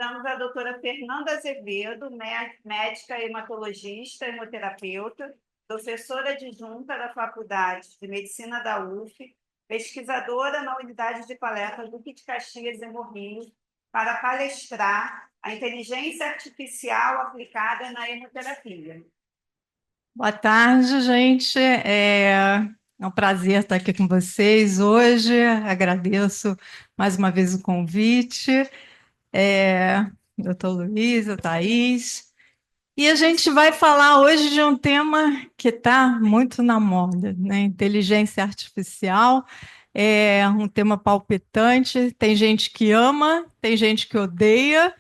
convidamos a doutora Fernanda Azevedo, médica hematologista, hemoterapeuta, professora adjunta da Faculdade de Medicina da UF, pesquisadora na unidade de palestra Duque de Caxias e Morrinhos, para palestrar a inteligência artificial aplicada na hemoterapia. Boa tarde, gente. É um prazer estar aqui com vocês hoje. Agradeço mais uma vez o convite. Doutor Luísa, Thaís. E a gente vai falar hoje de um tema que está muito na moda, né? Inteligência artificial. É um tema palpitante. Tem gente que ama, tem gente que odeia,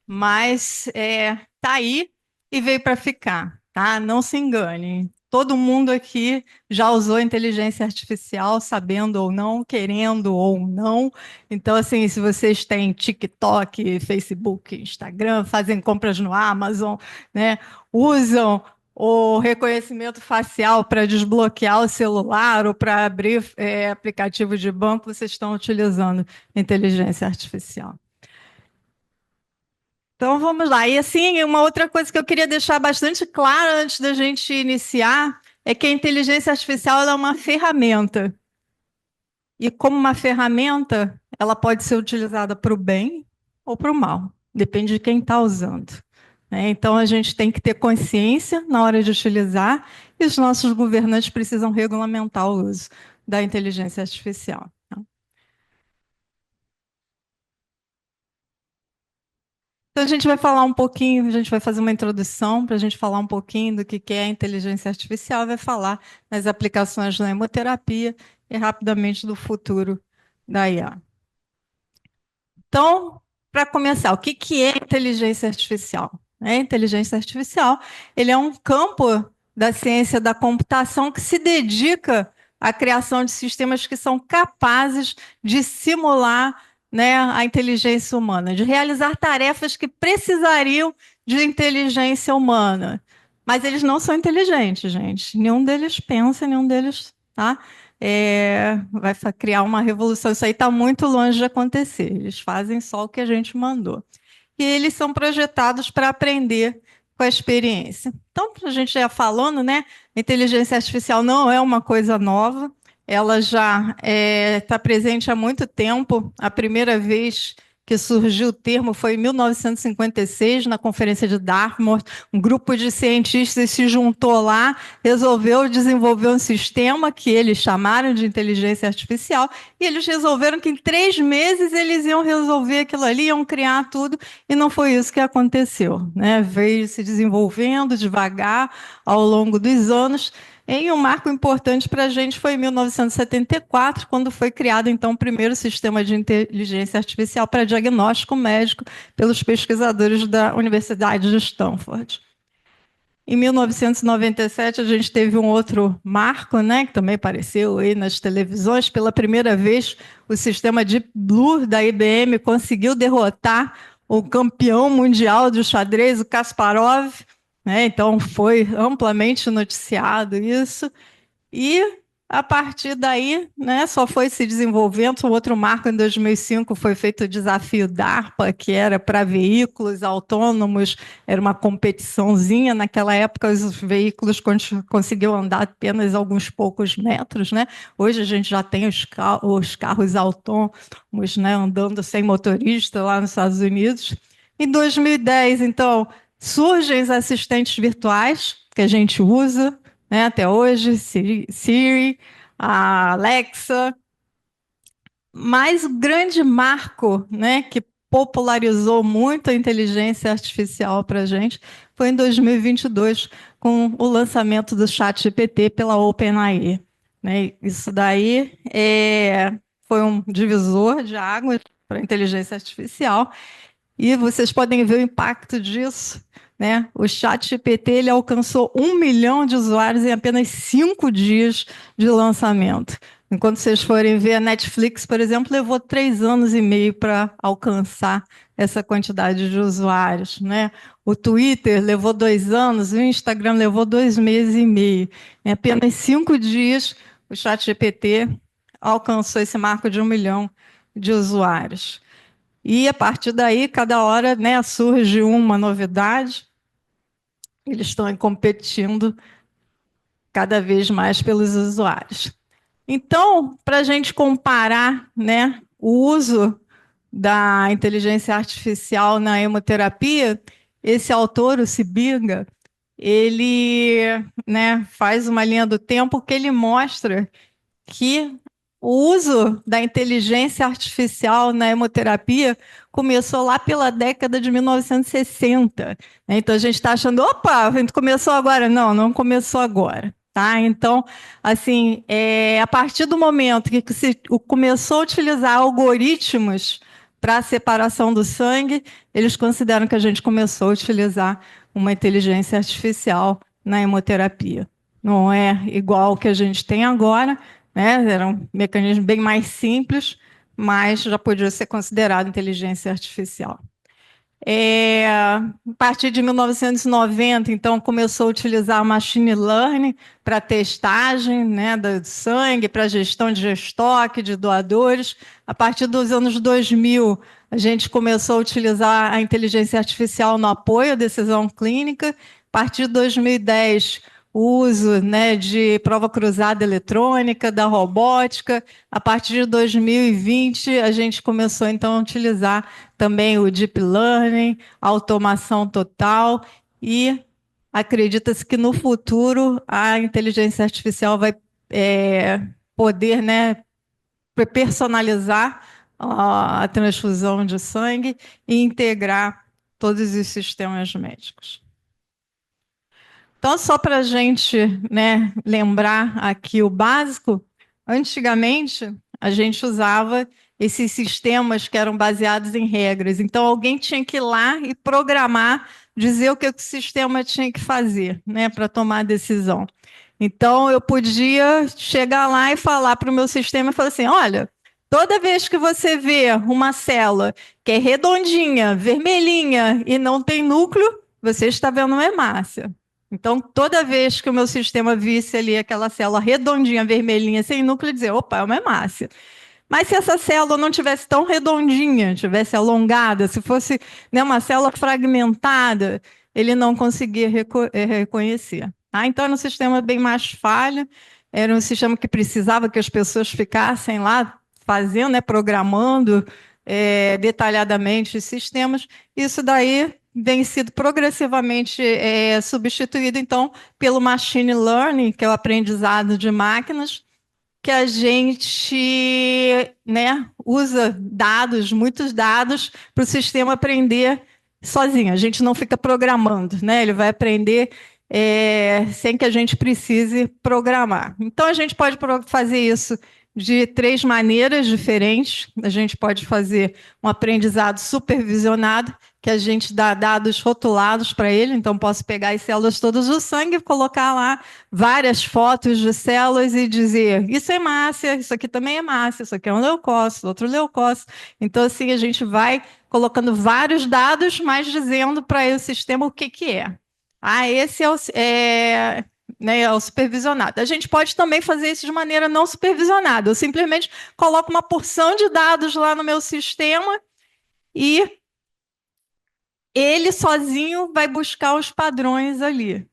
mas tá aí e veio para ficar, tá? Não se engane. Todo mundo aqui já usou inteligência artificial, sabendo ou não, querendo ou não. Então, assim, se vocês têm TikTok, Facebook, Instagram, fazem compras no Amazon, né? Usam o reconhecimento facial para desbloquear o celular ou para abrir aplicativo de banco, vocês estão utilizando inteligência artificial. Então vamos lá. E assim, uma outra coisa que eu queria deixar bastante clara antes da gente iniciar é que a inteligência artificial ela é uma ferramenta. E como uma ferramenta, ela pode ser utilizada para o bem ou para o mal. Depende de quem está usando. Então a gente tem que ter consciência na hora de utilizar e os nossos governantes precisam regulamentar o uso da inteligência artificial. Então, a gente vai falar um pouquinho, a gente vai fazer uma introdução para a gente falar um pouquinho do que é a inteligência artificial, vai falar nas aplicações na hemoterapia e rapidamente do futuro da IA. Então, para começar, o que é inteligência artificial? Inteligência artificial, ele é um campo da ciência da computação que se dedica à criação de sistemas que são capazes de simular, né, a inteligência humana, de realizar tarefas que precisariam de inteligência humana. Mas eles não são inteligentes, gente. Nenhum deles pensa, nenhum deles, tá? Vai criar uma revolução. Isso aí está muito longe de acontecer. Eles fazem só o que a gente mandou. E eles são projetados para aprender com a experiência. Então, a gente já falando, né? A inteligência artificial não é uma coisa nova. Ela já está presente há muito tempo. A primeira vez que surgiu o termo foi em 1956, na Conferência de Dartmouth. Um grupo de cientistas se juntou lá, resolveu desenvolver um sistema que eles chamaram de inteligência artificial, e eles resolveram que em 3 meses eles iam resolver aquilo ali, iam criar tudo, e não foi isso que aconteceu, né? Veio se desenvolvendo devagar ao longo dos anos. E um marco importante para a gente foi em 1974, quando foi criado, então, o primeiro sistema de inteligência artificial para diagnóstico médico pelos pesquisadores da Universidade de Stanford. Em 1997, a gente teve um outro marco, né, que também apareceu aí nas televisões. Pela primeira vez, o sistema Deep Blue da IBM conseguiu derrotar o campeão mundial de xadrez, o Kasparov, né? Então, foi amplamente noticiado isso. E, a partir daí, né, só foi se desenvolvendo. Um outro marco, em 2005, foi feito o desafio DARPA, que era para veículos autônomos, era uma competiçãozinha. Naquela época, os veículos conseguiam andar apenas alguns poucos metros, né? Hoje a gente já tem os carros autônomos, né, andando sem motorista lá nos Estados Unidos. Em 2010, então, surgem os assistentes virtuais que a gente usa, né, até hoje, Siri, a Alexa. Mas o grande marco, né, que popularizou muito a inteligência artificial para a gente foi em 2022, com o lançamento do ChatGPT pela OpenAI. Né? Isso daí foi um divisor de águas para a inteligência artificial. E vocês podem ver o impacto disso, né? O ChatGPT ele alcançou 1 milhão de usuários em apenas 5 dias de lançamento. Enquanto vocês forem ver, a Netflix, por exemplo, levou 3 anos e meio para alcançar essa quantidade de usuários, né? O Twitter levou 2 anos, o Instagram levou 2 meses e meio. Em apenas 5 dias, o ChatGPT alcançou esse marco de 1 milhão de usuários. E, a partir daí, cada hora, né, surge uma novidade, eles estão competindo cada vez mais pelos usuários. Então, para a gente comparar, né, o uso da inteligência artificial na hemoterapia, esse autor, o Sibinga, ele, né, faz uma linha do tempo que ele mostra que o uso da inteligência artificial na hemoterapia começou lá pela década de 1960. Né? Então a gente está achando, opa, a gente começou agora. Não, não começou agora. Tá? Então, assim, a partir do momento que se começou a utilizar algoritmos para a separação do sangue, eles consideram que a gente começou a utilizar uma inteligência artificial na hemoterapia. Não é igual ao que a gente tem agora, né? Era um mecanismo bem mais simples, mas já podia ser considerado inteligência artificial. A partir de 1990, então, começou a utilizar machine learning para testagem, né, do sangue, para gestão de estoque, de doadores. A partir dos anos 2000, a gente começou a utilizar a inteligência artificial no apoio à decisão clínica. A partir de 2010, o uso, né, de prova cruzada eletrônica, da robótica. A partir de 2020, a gente começou, então, a utilizar também o deep learning, a automação total, e acredita-se que no futuro a inteligência artificial vai poder, né, personalizar a transfusão de sangue e integrar todos os sistemas médicos. Então, só para a gente, né, lembrar aqui o básico, antigamente a gente usava esses sistemas que eram baseados em regras. Então, alguém tinha que ir lá e programar, dizer o que o sistema tinha que fazer, né, para tomar a decisão. Então, eu podia chegar lá e falar para o meu sistema e falar assim: olha, toda vez que você vê uma célula que é redondinha, vermelhinha e não tem núcleo, você está vendo uma hemácia. Então, toda vez que o meu sistema visse ali aquela célula redondinha, vermelhinha, sem núcleo, dizer, opa, é uma hemácia. Mas se essa célula não tivesse tão redondinha, tivesse alongada, se fosse, né, uma célula fragmentada, ele não conseguia reconhecer. Tá? Então, era um sistema bem mais falho, era um sistema que precisava que as pessoas ficassem lá fazendo, né, programando detalhadamente os sistemas. Isso daí vem sido progressivamente substituído, então, pelo machine learning, que é o aprendizado de máquinas, que a gente, né, usa dados, muitos dados, para o sistema aprender sozinho. A gente não fica programando, né? Ele vai aprender sem que a gente precise programar. Então, a gente pode fazer isso de 3 maneiras diferentes. A gente pode fazer um aprendizado supervisionado, que a gente dá dados rotulados para ele. Então, posso pegar as células todas do sangue e colocar lá várias fotos de células e dizer: isso é hemácia, isso aqui também é hemácia, isso aqui é um leucócito, outro leucócito. Então, assim, a gente vai colocando vários dados, mas dizendo para o sistema o que, que é. Esse né, é o supervisionado. A gente pode também fazer isso de maneira não supervisionada. Eu simplesmente coloco uma porção de dados lá no meu sistema e ele sozinho vai buscar os padrões ali.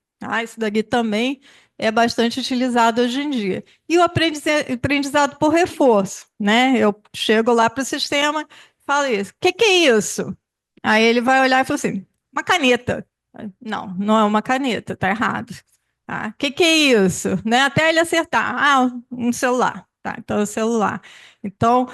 Isso daqui também é bastante utilizado hoje em dia. E o aprendizado por reforço, né? Eu chego lá para o sistema, falo isso. O que é isso? Aí ele vai olhar e fala assim: uma caneta. Não, não é uma caneta, está errado. O que é isso? Né? Até ele acertar. Um celular. Tá, então é o celular. Então,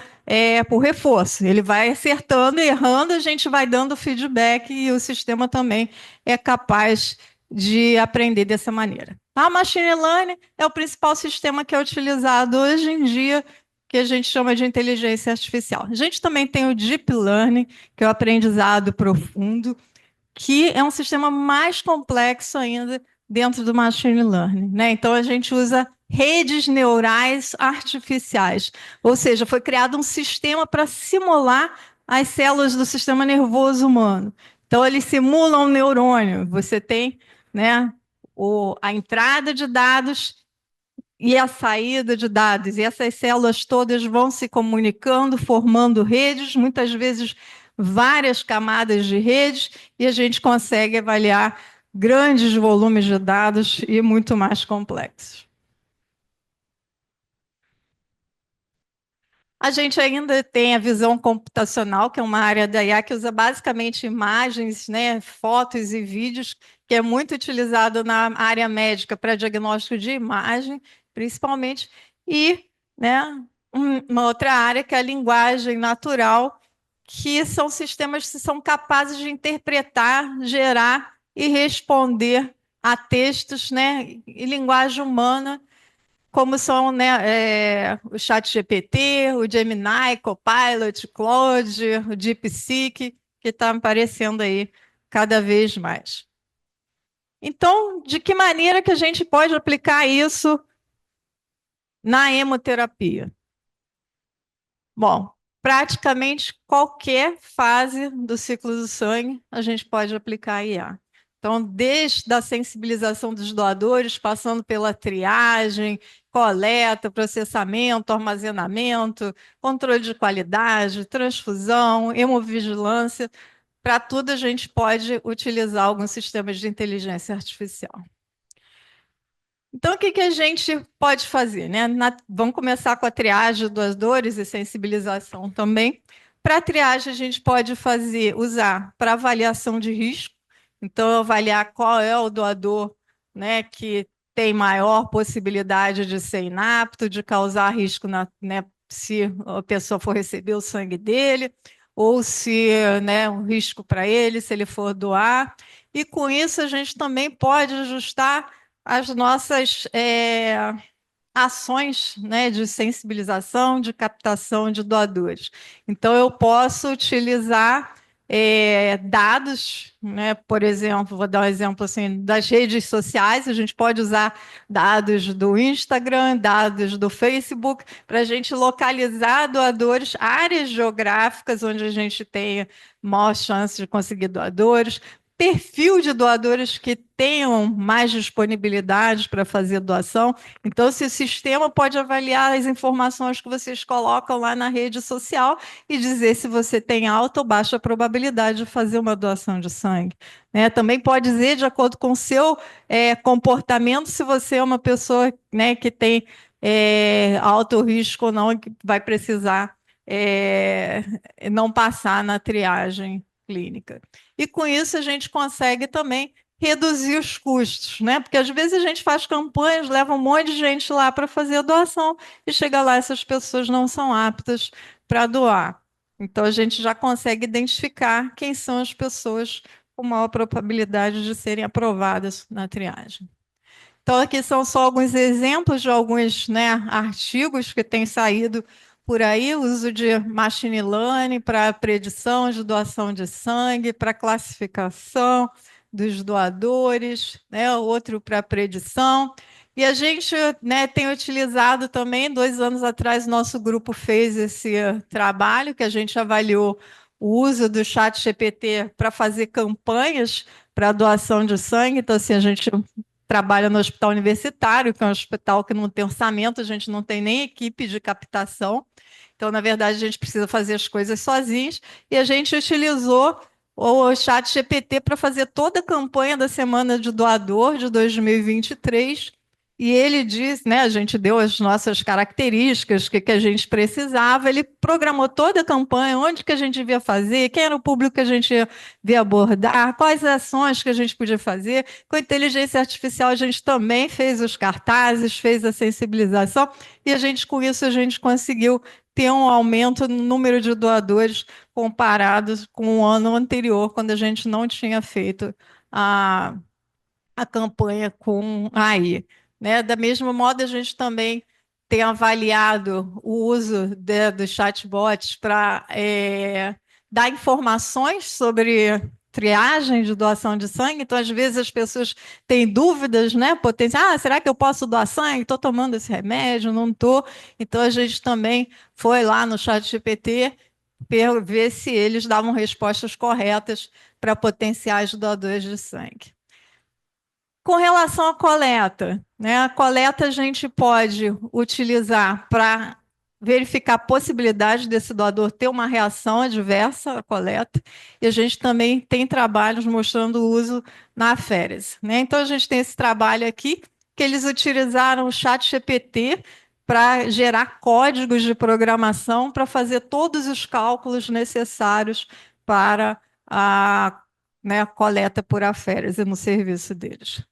por reforço. Ele vai acertando e errando, a gente vai dando feedback e o sistema também é capaz de aprender dessa maneira. A machine learning é o principal sistema que é utilizado hoje em dia, que a gente chama de inteligência artificial. A gente também tem o deep learning, que é o aprendizado profundo, que é um sistema mais complexo ainda dentro do machine learning, né? Então, a gente usa redes neurais artificiais, ou seja, foi criado um sistema para simular as células do sistema nervoso humano. Então, eles simulam um neurônio. Você tem, né, a entrada de dados e a saída de dados, e essas células todas vão se comunicando, formando redes, muitas vezes várias camadas de redes e a gente consegue avaliar grandes volumes de dados e muito mais complexos. A gente ainda tem a visão computacional, que é uma área da IA que usa basicamente imagens, né, fotos e vídeos, que é muito utilizado na área médica para diagnóstico de imagem, principalmente, e, né, uma outra área que é a linguagem natural, que são sistemas que são capazes de interpretar, gerar e responder a textos, né, em linguagem humana, como são, né, o ChatGPT, o Gemini, Copilot, Claude, o DeepSeek, que está aparecendo aí cada vez mais. Então, de que maneira que a gente pode aplicar isso na hemoterapia? Bom, praticamente qualquer fase do ciclo do sangue a gente pode aplicar a IA. Então, desde a sensibilização dos doadores, passando pela triagem, coleta, processamento, armazenamento, controle de qualidade, transfusão, hemovigilância, para tudo a gente pode utilizar alguns sistemas de inteligência artificial. Então, o que, que a gente pode fazer? Né? Vamos começar com a triagem das dores e sensibilização também. Para a triagem, a gente pode usar para avaliação de risco. Então, avaliar qual é o doador, né, que tem maior possibilidade de ser inapto, de causar risco né, se a pessoa for receber o sangue dele, ou se, né, um risco para ele, se ele for doar. E com isso, a gente também pode ajustar as nossas ações, né, de sensibilização, de captação de doadores. Então, eu posso utilizar dados, né, por exemplo, vou dar um exemplo assim, das redes sociais, a gente pode usar dados do Instagram, dados do Facebook, para a gente localizar doadores, áreas geográficas onde a gente tenha maior chance de conseguir doadores, perfil de doadores que tenham mais disponibilidade para fazer doação. Então, se o sistema pode avaliar as informações que vocês colocam lá na rede social e dizer se você tem alta ou baixa probabilidade de fazer uma doação de sangue. Né? Também pode dizer, de acordo com o seu comportamento, se você é uma pessoa, né, que tem alto risco ou não, e que vai precisar não passar na triagem clínica. E com isso a gente consegue também reduzir os custos, né? Porque às vezes a gente faz campanhas, leva um monte de gente lá para fazer a doação e chega lá essas pessoas não são aptas para doar. Então a gente já consegue identificar quem são as pessoas com maior probabilidade de serem aprovadas na triagem. Então, aqui são só alguns exemplos de alguns, né, artigos que têm saído por aí, o uso de machine learning para predição de doação de sangue, para classificação dos doadores, né, outro para predição. E a gente, né, tem utilizado também, 2 anos atrás, nosso grupo fez esse trabalho, que a gente avaliou o uso do chat GPT para fazer campanhas para doação de sangue. Então, assim, a gente trabalha no hospital universitário, que é um hospital que não tem orçamento, a gente não tem nem equipe de captação. Então, na verdade, a gente precisa fazer as coisas sozinhos. E a gente utilizou o chat GPT para fazer toda a campanha da Semana de Doador de 2023. E ele diz, né, a gente deu as nossas características, o que a gente precisava, ele programou toda a campanha, onde que a gente devia fazer, quem era o público que a gente devia abordar, quais ações que a gente podia fazer. Com a inteligência artificial, a gente também fez os cartazes, fez a sensibilização, e com isso, a gente conseguiu ter um aumento no número de doadores comparados com o ano anterior, quando a gente não tinha feito a campanha com a AI. Né? Da mesma modo, a gente também tem avaliado o uso dos chatbots para dar informações sobre triagem de doação de sangue. Então, às vezes, as pessoas têm dúvidas, né? Potenciais. Ah, será que eu posso doar sangue? Estou tomando esse remédio? Não estou. Então, a gente também foi lá no chat GPT ver se eles davam respostas corretas para potenciais doadores de sangue. Com relação à coleta, né? A coleta a gente pode utilizar para verificar a possibilidade desse doador ter uma reação adversa à coleta, e a gente também tem trabalhos mostrando o uso na aférese, né? Então, a gente tem esse trabalho aqui, que eles utilizaram o chat GPT para gerar códigos de programação para fazer todos os cálculos necessários para a, né, a coleta por aférese no serviço deles.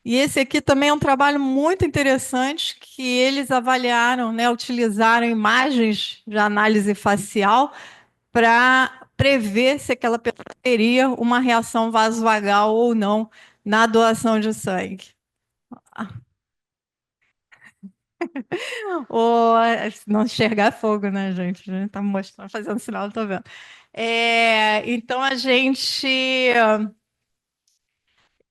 E esse aqui também é um trabalho muito interessante que eles avaliaram, né, utilizaram imagens de análise facial para prever se aquela pessoa teria uma reação vasovagal ou não na doação de sangue. Ou não enxergar fogo, né, gente? A gente está mostrando, fazendo sinal, estou vendo. Então a gente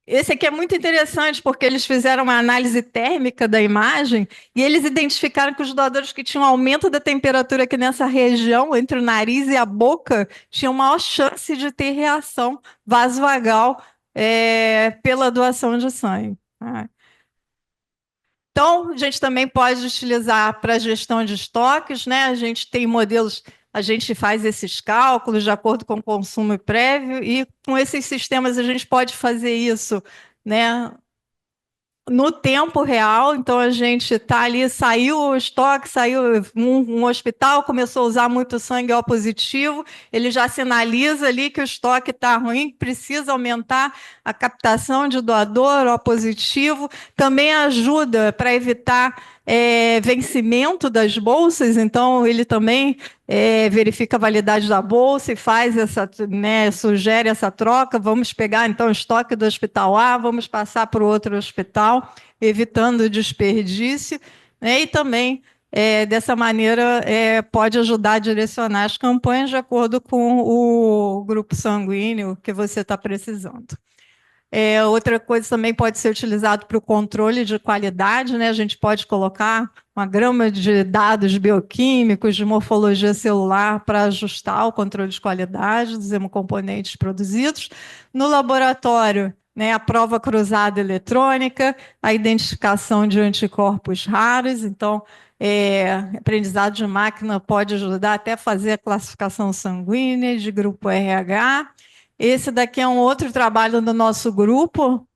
esse aqui é muito interessante porque eles fizeram uma análise térmica da imagem e eles identificaram que os doadores que tinham aumento da temperatura aqui nessa região, entre o nariz e a boca, tinham maior chance de ter reação vasovagal pela doação de sangue. Tá? Então, a gente também pode utilizar para gestão de estoques, né? A gente tem modelos, a gente faz esses cálculos de acordo com o consumo prévio, e com esses sistemas a gente pode fazer isso, né? No tempo real, então a gente está ali, saiu o estoque, saiu um hospital, começou a usar muito sangue O positivo, ele já sinaliza ali que o estoque está ruim, precisa aumentar a captação de doador O positivo, também ajuda para evitar vencimento das bolsas, então ele também verifica a validade da bolsa e faz essa, né, sugere essa troca. Vamos pegar então o estoque do hospital A, vamos passar para o outro hospital, evitando o desperdício, né, e também dessa maneira pode ajudar a direcionar as campanhas de acordo com o grupo sanguíneo que você está precisando. Outra coisa também pode ser utilizado para o controle de qualidade, né? A gente pode colocar uma grama de dados bioquímicos, de morfologia celular, para ajustar o controle de qualidade dos hemocomponentes produzidos. No laboratório, né, a prova cruzada eletrônica, a identificação de anticorpos raros. Então, aprendizado de máquina pode ajudar até a fazer a classificação sanguínea de grupo RH. Esse daqui é um outro trabalho do nosso grupo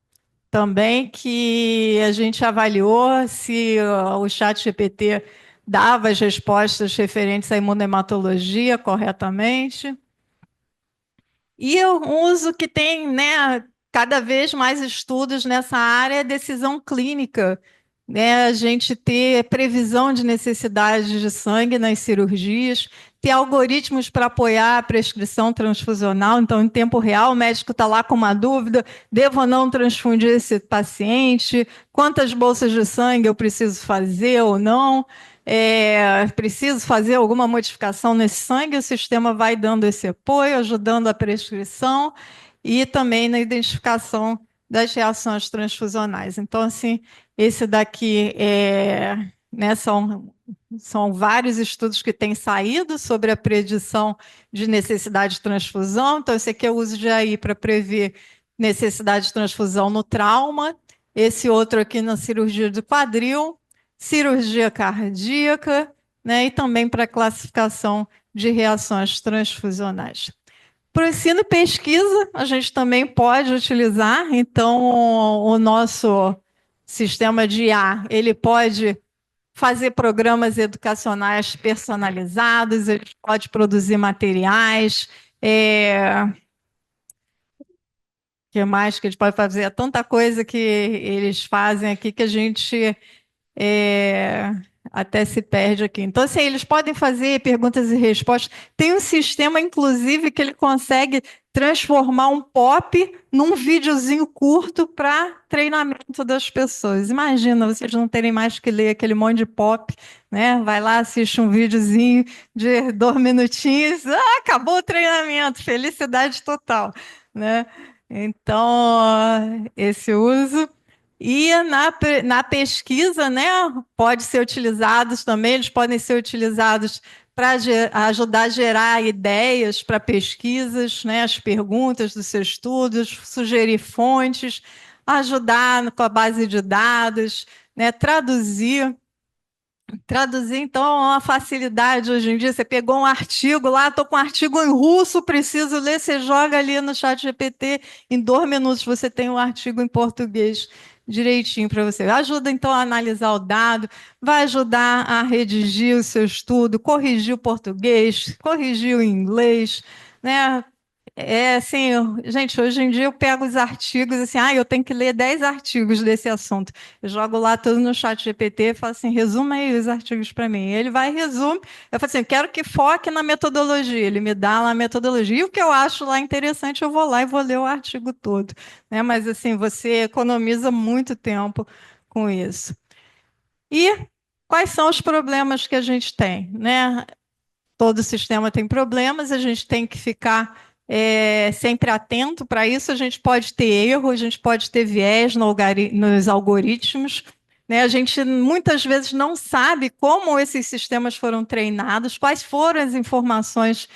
também, que a gente avaliou se o chat GPT dava as respostas referentes à imunohematologia corretamente. E um uso que tem, né, cada vez mais estudos nessa área é decisão clínica, né, a gente ter previsão de necessidades de sangue nas cirurgias, ter algoritmos para apoiar a prescrição transfusional. Então, em tempo real, o médico está lá com uma dúvida: devo ou não transfundir esse paciente? Quantas bolsas de sangue eu preciso fazer ou não? Preciso fazer alguma modificação nesse sangue? O sistema vai dando esse apoio, ajudando a prescrição e também na identificação das reações transfusionais. Então, assim, esse daqui né, são vários estudos que têm saído sobre a predição de necessidade de transfusão. Então, esse aqui eu uso de aí para prever necessidade de transfusão no trauma. Esse outro aqui na cirurgia do quadril, cirurgia cardíaca, né, e também para classificação de reações transfusionais. Para o ensino e pesquisa, a gente também pode utilizar, então, o nosso sistema de IA, ele pode fazer programas educacionais personalizados, ele pode produzir materiais, que mais que eles podem fazer? É tanta coisa que eles fazem aqui que a gente até se perde aqui. Então, assim, eles podem fazer perguntas e respostas. Tem um sistema, inclusive, que ele consegue transformar um pop num videozinho curto para treinamento das pessoas. Imagina, vocês não terem mais que ler aquele monte de pop, né? Vai lá, assiste um videozinho de 2 minutinhos, acabou o treinamento, felicidade total, né? Então, esse uso. E na pesquisa, né, pode ser utilizados também, eles podem ser utilizados para ajudar a gerar ideias para pesquisas, né, as perguntas dos seus estudos, sugerir fontes, ajudar com a base de dados, né, traduzir Traduzir, então, é uma facilidade hoje em dia. Você pegou um artigo lá, estou com um artigo em russo, preciso ler, você joga ali no chat GPT, em 2 minutos você tem um artigo em português direitinho para você. Ajuda, então, a analisar o dado, vai ajudar a redigir o seu estudo, corrigir o português, corrigir o inglês, né? É assim, gente, hoje em dia eu pego os artigos assim, eu tenho que ler 10 artigos desse assunto. Eu jogo lá tudo no chat GPT e falo assim, resuma aí os artigos para mim. Ele vai e resume. Eu falo assim, eu quero que foque na metodologia. Ele me dá lá a metodologia. E o que eu acho lá interessante, eu vou lá e vou ler o artigo todo. Né? Mas assim, você economiza muito tempo com isso. E quais são os problemas que a gente tem? Né? Todo sistema tem problemas, a gente tem que ficar sempre atento para isso. A gente pode ter erro, a gente pode ter viés nos algoritmos. Né? A gente muitas vezes não sabe como esses sistemas foram treinados, quais foram as informações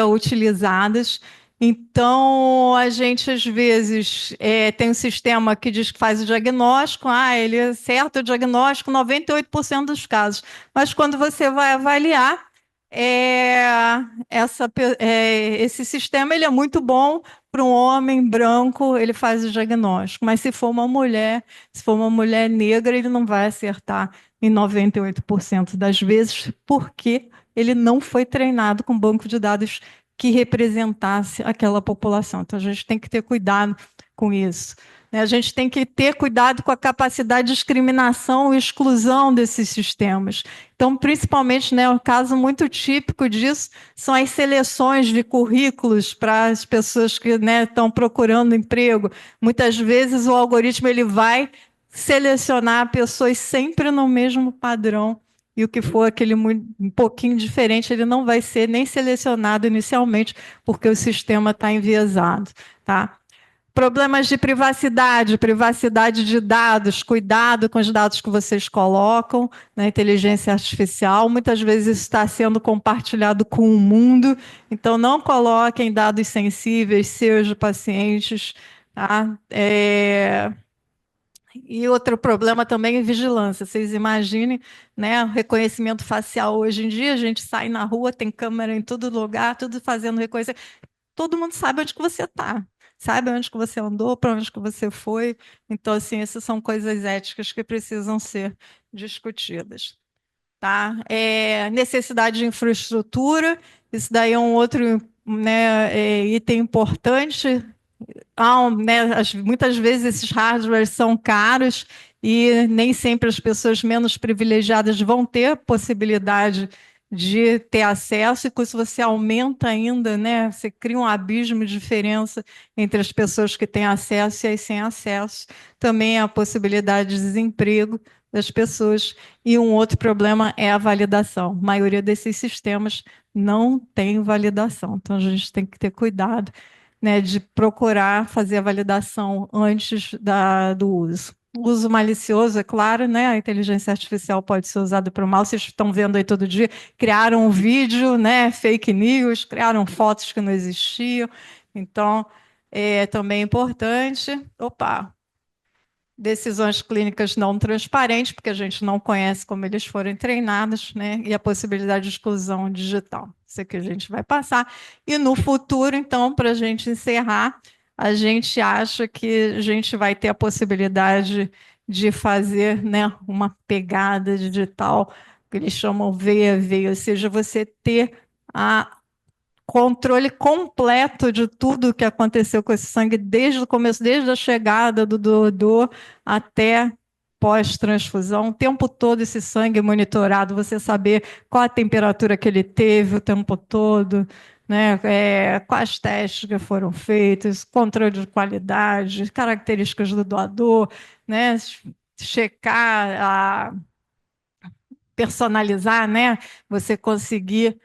utilizadas. Então, a gente às vezes tem um sistema que diz que faz o diagnóstico, ele acerta o diagnóstico em 98% dos casos. Mas quando você vai avaliar, é, esse sistema ele é muito bom para um homem branco, ele faz o diagnóstico, mas se for uma mulher, se for uma mulher negra, ele não vai acertar em 98% das vezes, porque ele não foi treinado com um banco de dados que representasse aquela população. Então a gente tem que ter cuidado com isso. Né? A gente tem que ter cuidado com a capacidade de discriminação e exclusão desses sistemas. Então, principalmente, né, um caso muito típico disso são as seleções de currículos para as pessoas que, né, estão procurando emprego. Muitas vezes o algoritmo ele vai selecionar pessoas sempre no mesmo padrão. E o que for aquele um pouquinho diferente, ele não vai ser nem selecionado inicialmente, porque o sistema está enviesado. Tá? Problemas de privacidade, privacidade de dados, cuidado com os dados que vocês colocam na inteligência artificial. Muitas vezes isso está sendo compartilhado com o mundo, então não coloquem dados sensíveis seus de pacientes. Tá? E outro problema também é vigilância. Vocês imaginem, né, o reconhecimento facial hoje em dia, a gente sai na rua, tem câmera em todo lugar, tudo fazendo reconhecimento. Todo mundo sabe onde que você está, sabe onde que você andou, para onde que você foi. Então, assim, essas são coisas éticas que precisam ser discutidas. Tá? Necessidade de infraestrutura, isso daí é um outro, né, item importante. Né, muitas vezes esses hardwares são caros e nem sempre as pessoas menos privilegiadas vão ter possibilidade de ter acesso, e com isso você aumenta ainda, né? Você cria um abismo de diferença entre as pessoas que têm acesso e as sem acesso. Também a possibilidade de desemprego das pessoas. E um outro problema é a validação. A maioria desses sistemas não tem validação, então a gente tem que ter cuidado, né, de procurar fazer a validação antes do uso. O uso malicioso, é claro, né? A inteligência artificial pode ser usada para o mal. Vocês estão vendo aí todo dia, criaram um vídeo, né? Fake news, criaram fotos que não existiam. Então, é também importante. Opa, decisões clínicas não transparentes, porque a gente não conhece como eles foram treinados, né? E a possibilidade de exclusão digital. Isso aqui a gente vai passar. E no futuro, então, para a gente encerrar, a gente acha que a gente vai ter a possibilidade de fazer, né, uma pegada digital, que eles chamam veia a veia, ou seja, você ter a controle completo de tudo o que aconteceu com esse sangue desde o começo, desde a chegada do doador até pós-transfusão, o tempo todo esse sangue monitorado, você saber qual a temperatura que ele teve o tempo todo, né? Quais testes que foram feitos, controle de qualidade, características do doador, né? Checar, personalizar, né? Você conseguir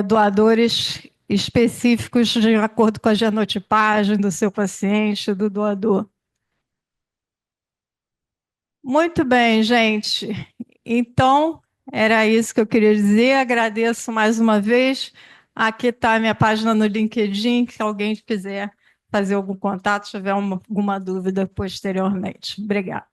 doadores específicos de acordo com a genotipagem do seu paciente, do doador. Muito bem, gente. Então, era isso que eu queria dizer. Agradeço mais uma vez. Aqui está a minha página no LinkedIn, se alguém quiser fazer algum contato, tiver alguma dúvida posteriormente. Obrigada.